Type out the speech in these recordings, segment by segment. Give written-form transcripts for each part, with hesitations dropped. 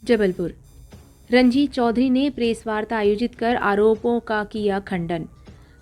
जबलपुर। रंजीत चौधरी ने प्रेस वार्ता आयोजित कर आरोपों का किया खंडन।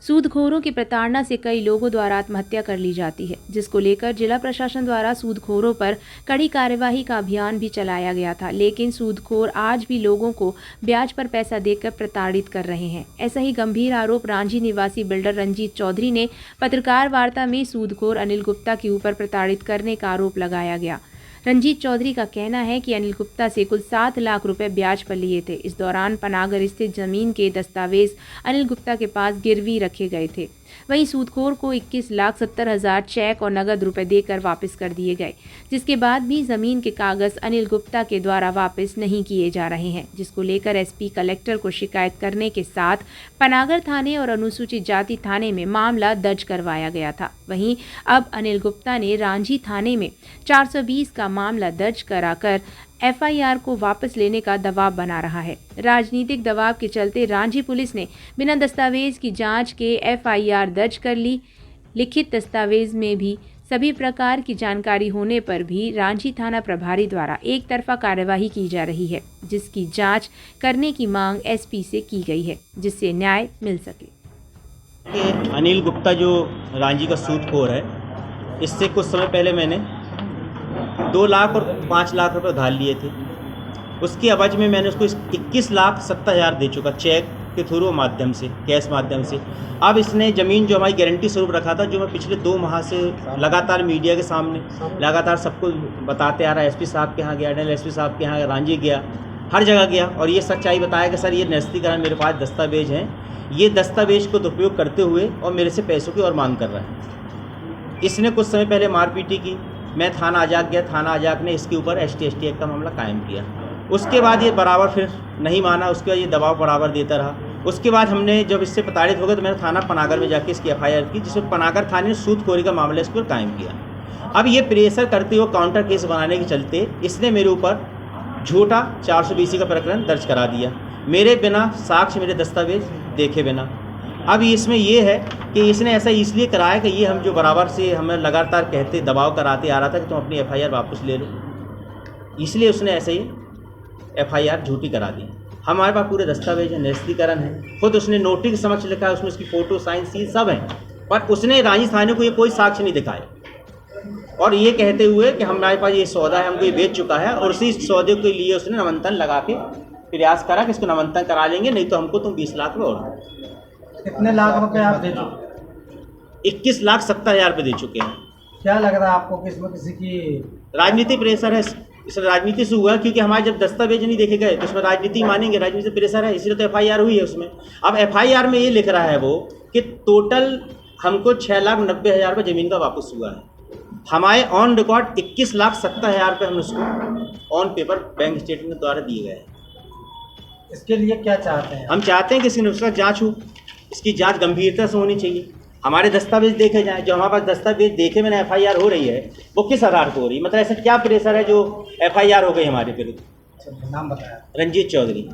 सूदखोरों की प्रताड़ना से कई लोगों द्वारा आत्महत्या कर ली जाती है, जिसको लेकर जिला प्रशासन द्वारा सूदखोरों पर कड़ी कार्यवाही का अभियान भी चलाया गया था। लेकिन सूदखोर आज भी लोगों को ब्याज पर पैसा देकर प्रताड़ित कर रहे हैं। ऐसा ही गंभीर आरोप रांझी निवासी बिल्डर रंजीत चौधरी ने पत्रकार वार्ता में सूदखोर अनिल गुप्ता के ऊपर प्रताड़ित करने का आरोप लगाया गया। रंजीत चौधरी का कहना है कि अनिल गुप्ता से कुल 7 लाख रुपए ब्याज पर लिए थे। इस दौरान पनागर स्थित जमीन के दस्तावेज अनिल गुप्ता के पास गिरवी रखे गए थे। वहीं सूदखोर को 21,70,000 चेक और नगद रुपए देकर वापस कर दिए गए, जिसके बाद भी जमीन के कागज अनिल गुप्ता के द्वारा वापस नहीं किए जा रहे हैं, जिसको लेकर एसपी कलेक्टर को शिकायत करने के साथ पनागर थाने और अनुसूचित जाति थाने में मामला दर्ज करवाया गया था। वहीं अब अनिल गुप्ता ने रांझी थाने में 420 का मामला दर्ज कराकर एफआईआर को वापस लेने का दबाव बना रहा है। राजनीतिक दबाव के चलते रांझी पुलिस ने बिना दस्तावेज की जांच के एफआईआर दर्ज कर ली। लिखित दस्तावेज में भी सभी प्रकार की जानकारी होने पर भी रांझी थाना प्रभारी द्वारा एक तरफा कार्यवाही की जा रही है, जिसकी जांच करने की मांग एसपी से की गई है, जिससे न्याय मिल सके। अनिल गुप्ता जो रांझी का सूदखोर है, इससे कुछ समय पहले मैंने 2 लाख और 5 लाख रुपए उधार लिए थे। उसकी अवज में मैंने उसको 21,70,000 दे चुका, चेक के थ्रू माध्यम से, कैश माध्यम से। अब इसने ज़मीन जो हमारी गारंटी स्वरूप रखा था, जो मैं पिछले 2 माह से लगातार मीडिया के सामने लगातार सबको बताते आ रहा है, एसपी साहब के यहाँ गया, एडिशनल एसपी साहब के यहाँ रांझी गया, हर जगह गया और ये सच्चाई बताया कि सर ये नस्तीकरण, मेरे पास दस्तावेज हैं, ये दस्तावेज को दुरुपयोग करते हुए और मेरे से पैसों की और मांग कर रहा है। इसने कुछ समय पहले मारपीटी की। मैं थाना आजाक गया, थाना आजाक ने इसके ऊपर ST ST एक्ट का मामला कायम किया। उसके बाद ये बराबर फिर नहीं माना, उसके बाद ये दबाव बराबर देता रहा। उसके बाद हमने जब इससे प्रताड़ित हो गए तो मैंने थाना पनागर में जाके इसकी FIR की, जिसमें पनागर थाने ने सूदखोरी का मामला इस पर कायम किया। अब ये प्रेशर करते हुए काउंटर केस बनाने के चलते इसने मेरे ऊपर झूठा 420 का प्रकरण दर्ज करा दिया, मेरे बिना साक्ष्य, मेरे दस्तावेज देखे बिना। अब इसमें ये है कि इसने ऐसा इसलिए कराया कि ये हम जो बराबर से हमें लगातार कहते दबाव कराते आ रहा था कि तुम अपनी FIR वापस ले लो, इसलिए उसने ऐसे ही FIR झूठी करा दी। हमारे पास पूरे दस्तावेज है, नस्तीकरण है, खुद उसने नोटिस के समक्ष लिखा है, उसमें उसकी फ़ोटो, साइन, सील सब हैं, पर उसने रांझी थाने को ये कोई साक्ष्य नहीं दिखाया और ये कहते हुए कि हमारे पास ये सौदा है, हमको ये बेच चुका है और उसी सौदे के लिए उसने नमंतन लगा के प्रयास करा कि इसको नमंतन करा लेंगे, नहीं तो हमको तुम 20 लाख रुपये और। कितने लाख रुपए आप दे चुके? 21,70,000 रुपये दे चुके हैं। क्या लग रहा है आपको कि इसमें किसी की राजनीति प्रेशर है? इस राजनीति से हुआ, क्योंकि हमारे जब दस्तावेज नहीं देखे गए तो उसमें राजनीति मानेंगे, राजनीति प्रेशर है, इसलिए तो FIR हुई है उसमें। अब FIR में ये लिख रहा है वो कि टोटल हमको 6,90,000 रुपये ज़मीन का वापस हुआ है। हमारे ऑन रिकॉर्ड 21,70,000 रुपये हम उसको ऑन पेपर बैंक स्टेटमेंट द्वारा दिए गए हैं। इसके लिए क्या चाहते हैं? हम चाहते हैं कि इसकी जाँच हो, इसकी जांच गंभीरता से होनी चाहिए, हमारे दस्तावेज देखे जाएं। जो हमारे पास दस्तावेज देखे मैंने FIR हो रही है वो किस आधार पर हो रही है, मतलब ऐसा क्या प्रेशर है जो FIR हो गई हमारे विरुद्ध? नाम बताया। रंजीत चौधरी।